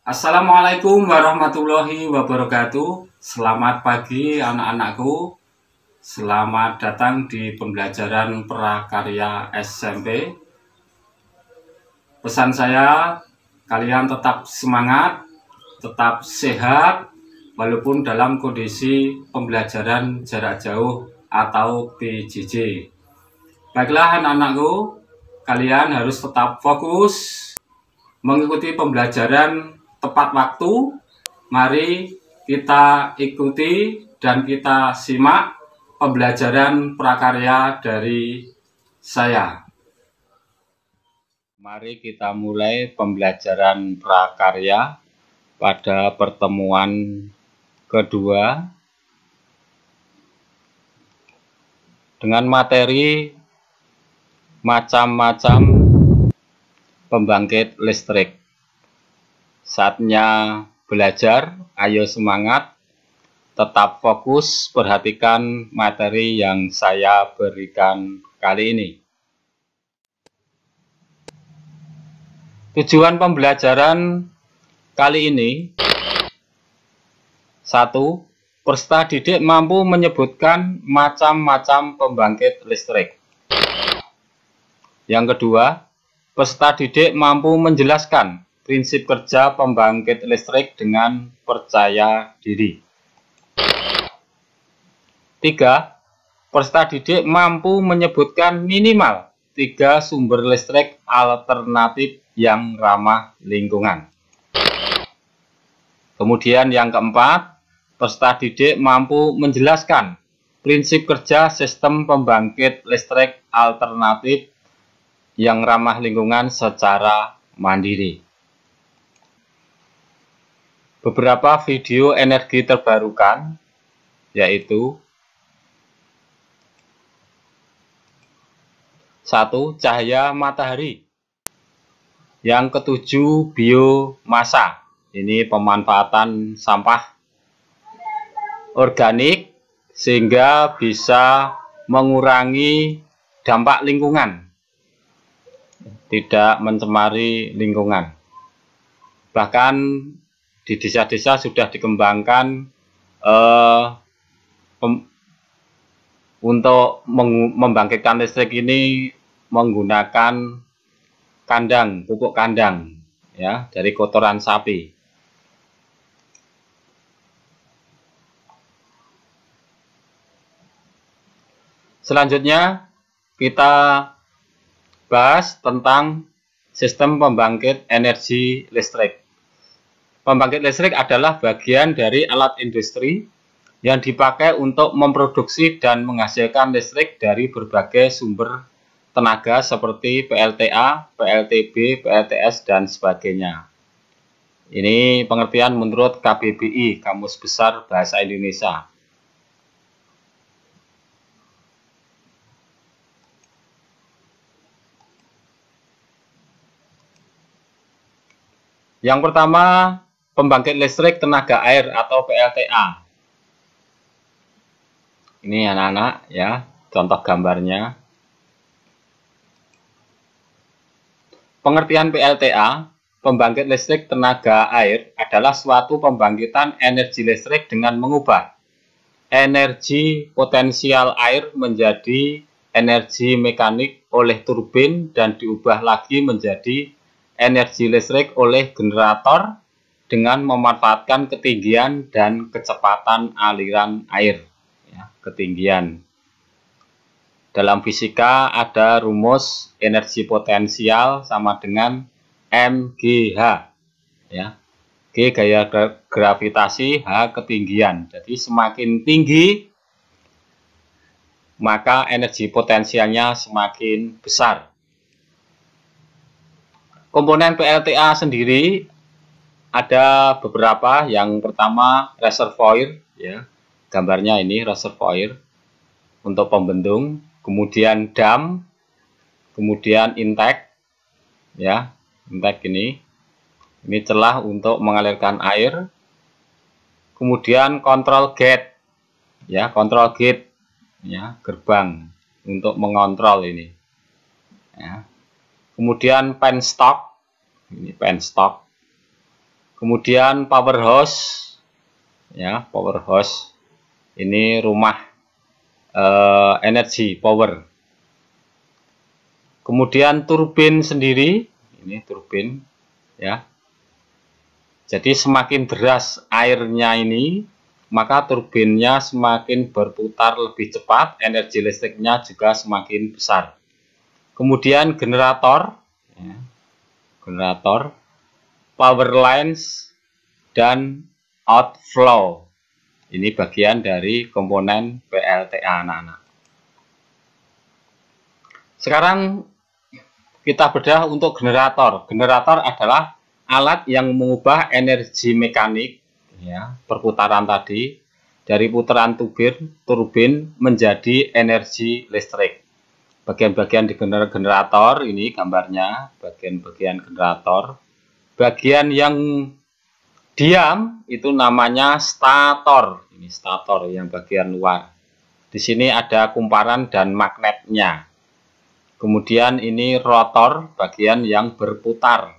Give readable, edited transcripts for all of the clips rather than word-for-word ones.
Assalamualaikum warahmatullahi wabarakatuh. Selamat pagi anak-anakku. Selamat datang di pembelajaran prakarya SMP. Pesan saya, kalian tetap semangat, tetap sehat, walaupun dalam kondisi pembelajaran jarak jauh atau PJJ. Baiklah anak-anakku, kalian harus tetap fokus mengikuti pembelajaran tepat waktu. Mari kita ikuti dan kita simak pembelajaran prakarya dari saya. Mari kita mulai pembelajaran prakarya pada pertemuan kedua dengan materi macam-macam pembangkit listrik. Saatnya belajar, ayo semangat, tetap fokus, perhatikan materi yang saya berikan kali ini. Tujuan pembelajaran kali ini: 1. Peserta didik mampu menyebutkan macam-macam pembangkit listrik. Yang kedua, peserta didik mampu menjelaskan prinsip kerja pembangkit listrik dengan percaya diri. 3. Peserta didik mampu menyebutkan minimal 3 sumber listrik alternatif yang ramah lingkungan. Kemudian yang keempat, peserta didik mampu menjelaskan prinsip kerja sistem pembangkit listrik alternatif yang ramah lingkungan secara mandiri. Beberapa video energi terbarukan yaitu: 1. Cahaya matahari. Yang ketujuh, biomasa. Ini pemanfaatan sampah organik sehingga bisa mengurangi dampak lingkungan, tidak mencemari lingkungan. Bahkan di desa-desa sudah dikembangkan untuk membangkitkan listrik ini menggunakan kandang, pupuk kandang ya, dari kotoran sapi. Selanjutnya kita bahas tentang sistem pembangkit energi listrik. Pembangkit listrik adalah bagian dari alat industri yang dipakai untuk memproduksi dan menghasilkan listrik dari berbagai sumber tenaga seperti PLTA, PLTB, PLTS, dan sebagainya. Ini pengertian menurut KBBI, Kamus Besar Bahasa Indonesia. Yang pertama, pembangkit listrik tenaga air atau PLTA. Ini anak-anak ya, contoh gambarnya. Pengertian PLTA, pembangkit listrik tenaga air, adalah suatu pembangkitan energi listrik dengan mengubah energi potensial air menjadi energi mekanik oleh turbin dan diubah lagi menjadi energi listrik oleh generator dengan memanfaatkan ketinggian dan kecepatan aliran air. Ya, ketinggian. Dalam fisika ada rumus energi potensial sama dengan mgh. Ya. G gaya gravitasi, H ketinggian. Jadi semakin tinggi maka energi potensialnya semakin besar. Komponen PLTA sendiri ada beberapa. Yang pertama reservoir, ya. Gambarnya ini reservoir untuk pembendung, kemudian dam, kemudian intake, ya. Intake ini celah untuk mengalirkan air. Kemudian control gate, ya, control gate, ya, gerbang untuk mengontrol ini. Ya. Kemudian penstock, ini penstock. Kemudian powerhouse, ya, powerhouse ini rumah energi power. Kemudian turbin sendiri, ini turbin, ya. Jadi semakin deras airnya ini, maka turbinnya semakin berputar lebih cepat, energi listriknya juga semakin besar. Kemudian generator, ya, generator, power lines, dan outflow. Ini bagian dari komponen PLTA, anak-anak. Sekarang kita bedah untuk generator. Generator adalah alat yang mengubah energi mekanik, ya, perputaran tadi dari putaran turbin menjadi energi listrik. Bagian-bagian di generator ini gambarnya, bagian-bagian generator. Bagian yang diam itu namanya stator. Ini stator yang bagian luar. Di sini ada kumparan dan magnetnya. Kemudian ini rotor, bagian yang berputar.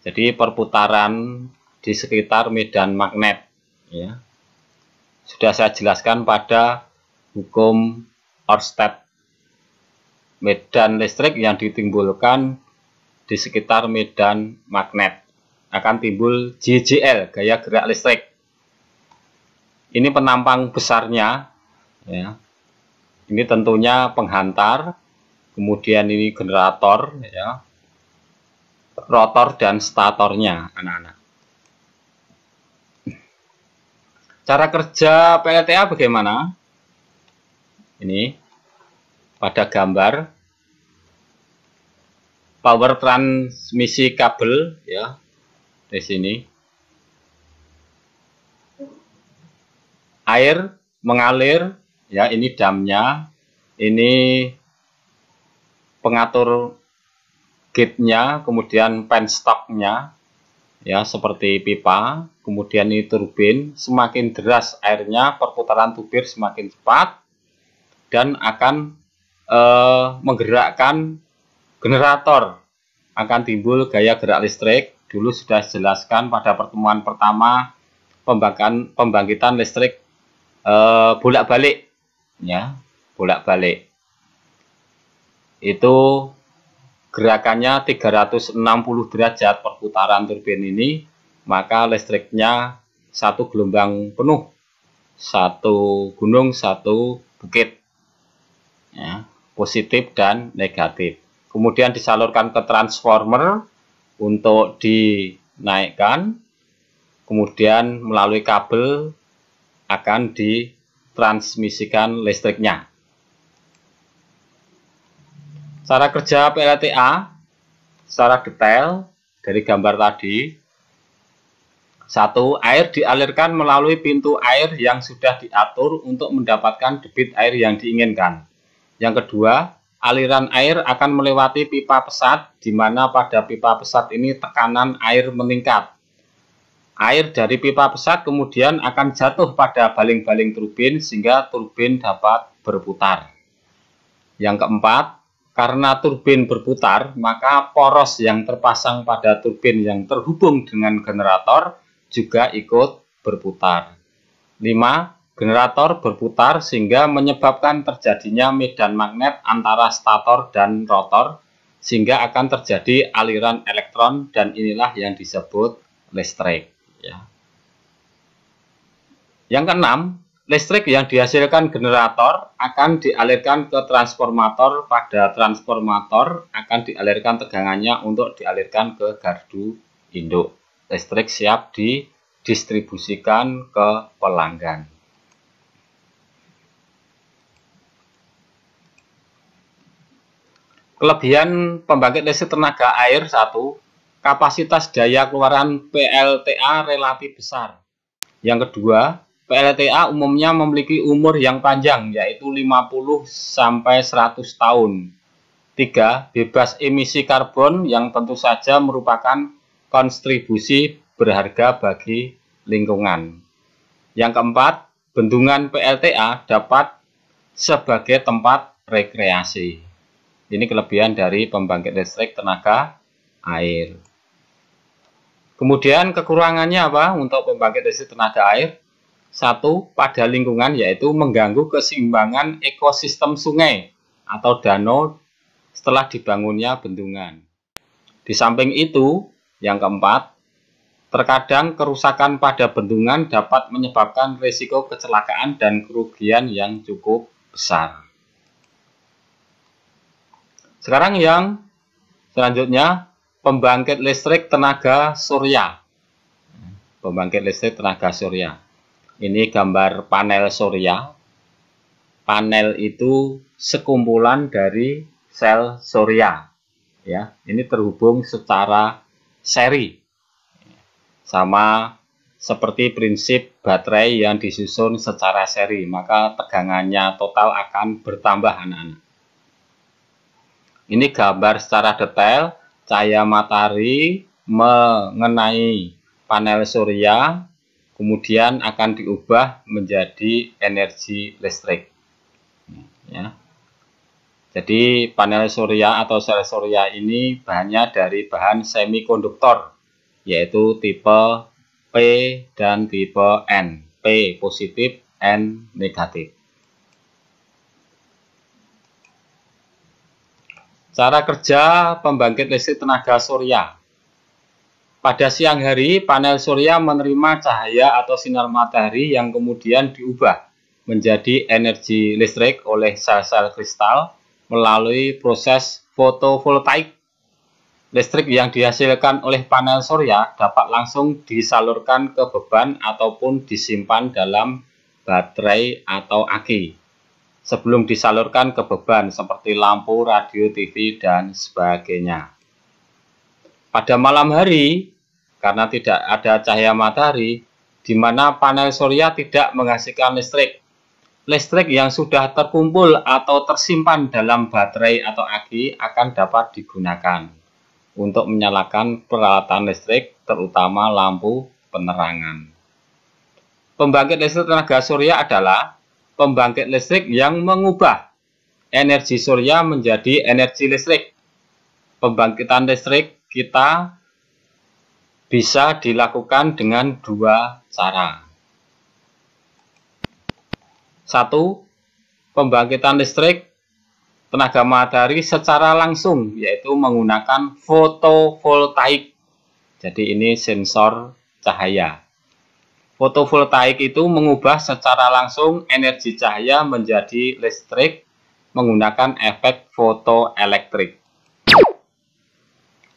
Jadi perputaran di sekitar medan magnet, ya. Sudah saya jelaskan pada hukum Oersted. Medan listrik yang ditimbulkan di sekitar medan magnet akan timbul GGL, gaya gerak listrik. Ini penampang besarnya, ya. Ini tentunya penghantar, kemudian ini generator, ya, rotor dan statornya, anak-anak. Cara kerja PLTA bagaimana? Ini pada gambar power transmisi kabel, ya, di sini. Air mengalir, ya, ini damnya, ini pengatur gate-nya, kemudian penstoknya, ya, seperti pipa. Kemudian ini turbin, semakin deras airnya, perputaran turbin semakin cepat dan akan menggerakkan generator, akan timbul gaya gerak listrik. Dulu sudah dijelaskan pada pertemuan pertama pembangkitan listrik bolak-balik, ya, bolak-balik. Itu gerakannya 360 derajat perputaran turbin ini, maka listriknya satu gelombang penuh, satu gunung, satu bukit, ya, positif dan negatif. Kemudian disalurkan ke transformer untuk dinaikkan, kemudian melalui kabel akan ditransmisikan listriknya. Cara kerja PLTA secara detail dari gambar tadi. 1. Air dialirkan melalui pintu air yang sudah diatur untuk mendapatkan debit air yang diinginkan. Yang kedua, aliran air akan melewati pipa pesat, di mana pada pipa pesat ini tekanan air meningkat. Air dari pipa pesat kemudian akan jatuh pada baling-baling turbin sehingga turbin dapat berputar. Yang keempat, karena turbin berputar, maka poros yang terpasang pada turbin yang terhubung dengan generator juga ikut berputar. 5. Generator berputar sehingga menyebabkan terjadinya medan magnet antara stator dan rotor, sehingga akan terjadi aliran elektron, dan inilah yang disebut listrik, ya. Yang keenam, listrik yang dihasilkan generator akan dialirkan ke transformator. Pada transformator akan dialirkan tegangannya untuk dialirkan ke gardu induk. Listrik siap didistribusikan ke pelanggan. Kelebihan pembangkit listrik tenaga air. 1. Kapasitas daya keluaran PLTA relatif besar. Yang kedua, PLTA umumnya memiliki umur yang panjang, yaitu 50–100 tahun. 3. Bebas emisi karbon yang tentu saja merupakan kontribusi berharga bagi lingkungan. Yang keempat, bendungan PLTA dapat sebagai tempat rekreasi. Ini kelebihan dari pembangkit listrik tenaga air. Kemudian kekurangannya apa untuk pembangkit listrik tenaga air? Satu, pada lingkungan, yaitu mengganggu keseimbangan ekosistem sungai atau danau setelah dibangunnya bendungan. Di samping itu, yang keempat, terkadang kerusakan pada bendungan dapat menyebabkan risiko kecelakaan dan kerugian yang cukup besar. Sekarang yang selanjutnya, pembangkit listrik tenaga surya. Pembangkit listrik tenaga surya. Ini gambar panel surya. Panel itu sekumpulan dari sel surya. Ya, ini terhubung secara seri. Sama seperti prinsip baterai yang disusun secara seri, maka tegangannya total akan bertambah, anak-anak. Ini gambar secara detail cahaya matahari mengenai panel surya, kemudian akan diubah menjadi energi listrik. Ya. Jadi panel surya atau sel surya ini bahannya dari bahan semikonduktor, yaitu tipe P dan tipe N. P positif, N negatif. Cara kerja pembangkit listrik tenaga surya. Pada siang hari, panel surya menerima cahaya atau sinar matahari yang kemudian diubah menjadi energi listrik oleh sel-sel kristal melalui proses fotovoltaik. Listrik yang dihasilkan oleh panel surya dapat langsung disalurkan ke beban ataupun disimpan dalam baterai atau aki sebelum disalurkan ke beban seperti lampu, radio, TV, dan sebagainya. Pada malam hari, karena tidak ada cahaya matahari, di mana panel surya tidak menghasilkan listrik, listrik yang sudah terkumpul atau tersimpan dalam baterai atau aki akan dapat digunakan untuk menyalakan peralatan listrik, terutama lampu penerangan. Pembangkit listrik tenaga surya adalah pembangkit listrik yang mengubah energi surya menjadi energi listrik. Pembangkitan listrik kita bisa dilakukan dengan dua cara. Satu, pembangkitan listrik tenaga matahari secara langsung, yaitu menggunakan fotovoltaik. Jadi ini sensor cahaya. Fotovoltaik itu mengubah secara langsung energi cahaya menjadi listrik menggunakan efek fotoelektrik.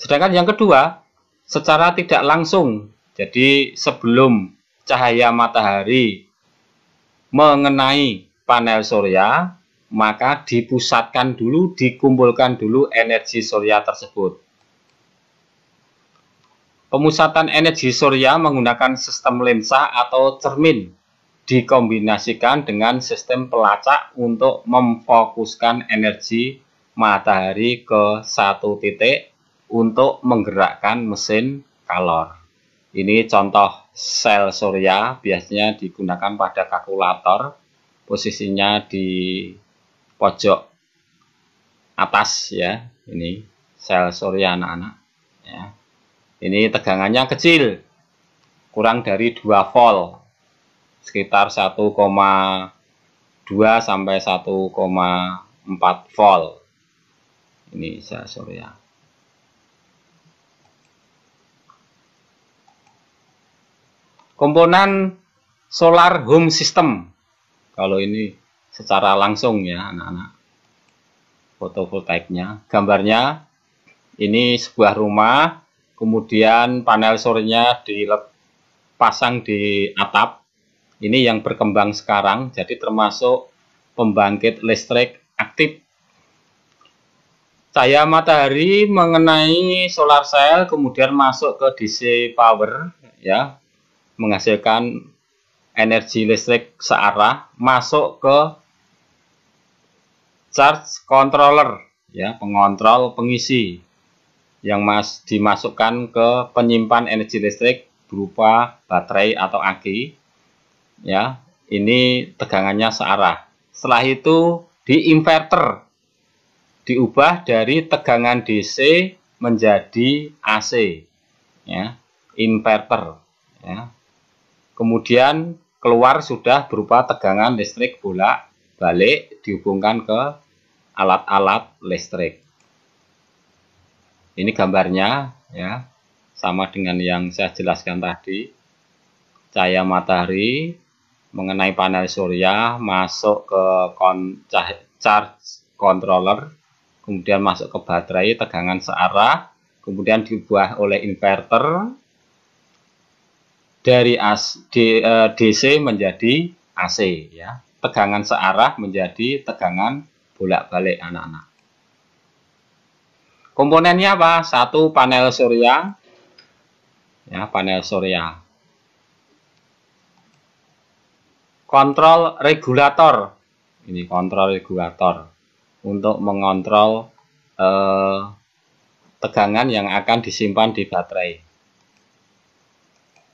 Sedangkan yang kedua, secara tidak langsung. Jadi sebelum cahaya matahari mengenai panel surya, maka dipusatkan dulu, dikumpulkan dulu energi surya tersebut. Pemusatan energi surya menggunakan sistem lensa atau cermin dikombinasikan dengan sistem pelacak untuk memfokuskan energi matahari ke satu titik untuk menggerakkan mesin kalor. Ini contoh sel surya, biasanya digunakan pada kalkulator, posisinya di pojok atas ya. Ini sel surya, anak-anak ya. Ini tegangannya kecil, kurang dari 2 volt, sekitar 1,2 sampai 1,4 volt. Ini sel surya. Komponen solar home system. Kalau ini secara langsung ya, anak-anak. Fotovoltaiknya, gambarnya ini sebuah rumah. Kemudian panel suryanya dipasang di atap. Ini yang berkembang sekarang, jadi termasuk pembangkit listrik aktif. Cahaya matahari mengenai solar cell, kemudian masuk ke DC power, ya, menghasilkan energi listrik searah, masuk ke charge controller, ya, pengontrol pengisi, yang dimasukkan ke penyimpan energi listrik berupa baterai atau aki, ya. Ini tegangannya searah. Setelah itu di inverter, diubah dari tegangan DC menjadi AC, ya. inverter. Ya. Kemudian keluar sudah berupa tegangan listrik bolak-balik dihubungkan ke alat-alat listrik. Ini gambarnya, ya, sama dengan yang saya jelaskan tadi. Cahaya matahari mengenai panel surya masuk ke charge controller, kemudian masuk ke baterai tegangan searah, kemudian diubah oleh inverter dari DC menjadi AC, ya. Tegangan searah menjadi tegangan bolak-balik, anak-anak. Komponennya apa? Satu, panel surya, ya, panel surya. Kontrol regulator, ini kontrol regulator untuk mengontrol tegangan yang akan disimpan di baterai.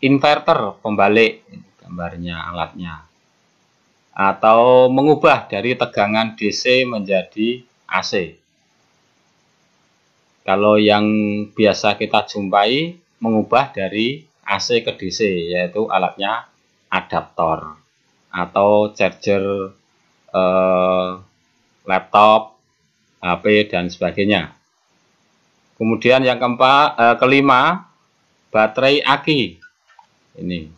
Inverter, pembalik, ini gambarnya, alatnya, atau mengubah dari tegangan DC menjadi AC. Kalau yang biasa kita jumpai, mengubah dari AC ke DC, yaitu alatnya adaptor atau charger laptop, HP, dan sebagainya. Kemudian yang kelima, baterai aki. Ini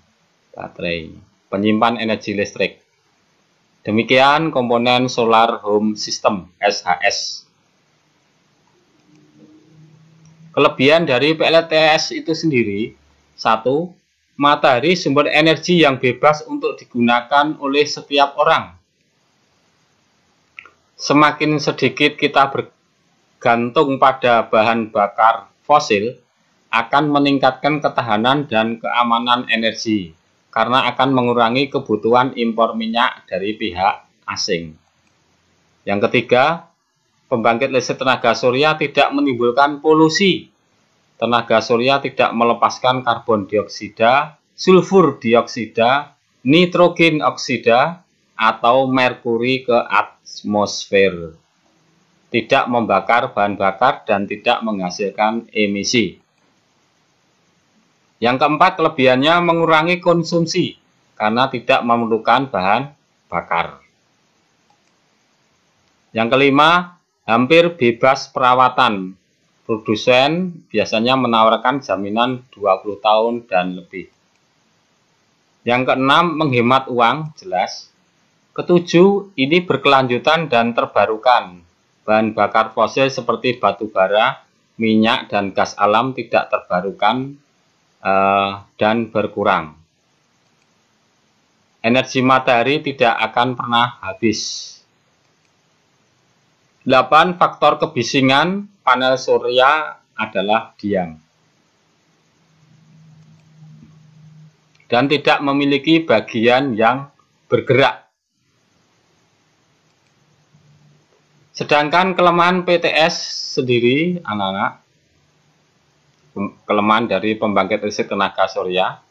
baterai penyimpan energi listrik. Demikian komponen Solar Home System SHS. Kelebihan dari PLTS itu sendiri, satu, matahari sumber energi yang bebas untuk digunakan oleh setiap orang. Semakin sedikit kita bergantung pada bahan bakar fosil, akan meningkatkan ketahanan dan keamanan energi, karena akan mengurangi kebutuhan impor minyak dari pihak asing. Yang ketiga, pembangkit listrik tenaga surya tidak menimbulkan polusi. Tenaga surya tidak melepaskan karbon dioksida, sulfur dioksida, nitrogen oksida, atau merkuri ke atmosfer. Tidak membakar bahan bakar dan tidak menghasilkan emisi. Yang keempat, kelebihannya mengurangi konsumsi karena tidak memerlukan bahan bakar. Yang kelima, hampir bebas perawatan. Produsen biasanya menawarkan jaminan 20 tahun dan lebih. Yang keenam, menghemat uang, jelas. Ketujuh, ini berkelanjutan dan terbarukan. Bahan bakar fosil seperti batu bara, minyak, dan gas alam tidak terbarukan dan berkurang. Energi matahari tidak akan pernah habis. 8. Faktor kebisingan panel surya adalah diam dan tidak memiliki bagian yang bergerak. Sedangkan kelemahan PTS sendiri, anak-anak, kelemahan dari pembangkit listrik tenaga surya,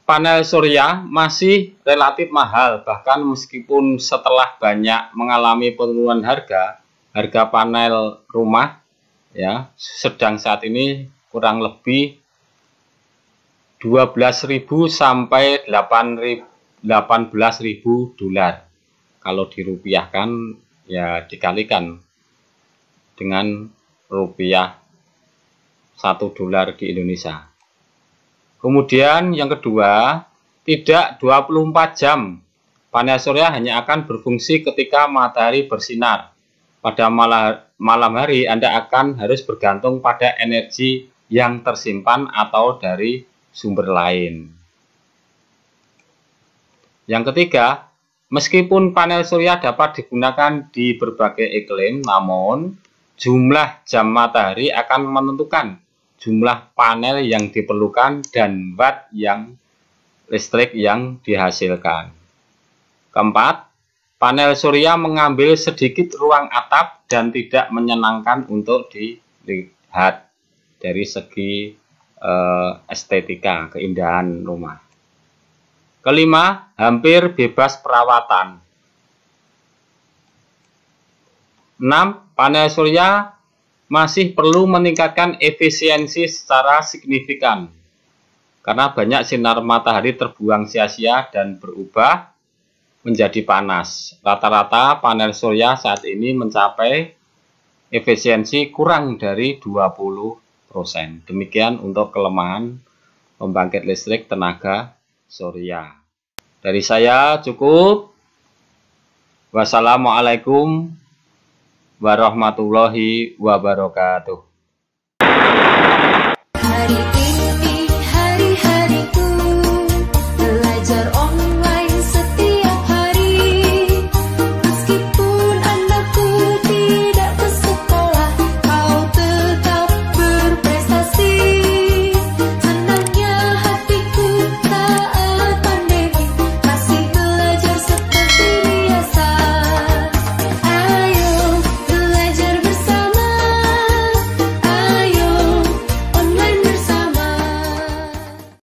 panel surya masih relatif mahal, bahkan meskipun setelah banyak mengalami penurunan harga panel rumah, ya, sedang saat ini kurang lebih 12.000 sampai 18.000 dolar. Kalau dirupiahkan, ya dikalikan dengan rupiah 1 dolar di Indonesia. Kemudian yang kedua, tidak 24 jam. Panel surya hanya akan berfungsi ketika matahari bersinar. Pada malam hari Anda akan harus bergantung pada energi yang tersimpan atau dari sumber lain. Yang ketiga, meskipun panel surya dapat digunakan di berbagai iklim, namun jumlah jam matahari akan menentukan jumlah panel yang diperlukan dan watt yang listrik yang dihasilkan. Keempat, panel surya mengambil sedikit ruang atap dan tidak menyenangkan untuk dilihat dari segi estetika, keindahan rumah. Kelima, hampir bebas perawatan. 6. Panel surya masih perlu meningkatkan efisiensi secara signifikan karena banyak sinar matahari terbuang sia-sia dan berubah menjadi panas. Rata-rata panel surya saat ini mencapai efisiensi kurang dari 20%. Demikian untuk kelemahan pembangkit listrik tenaga surya. Dari saya cukup. Wassalamualaikum warahmatullahi wabarakatuh.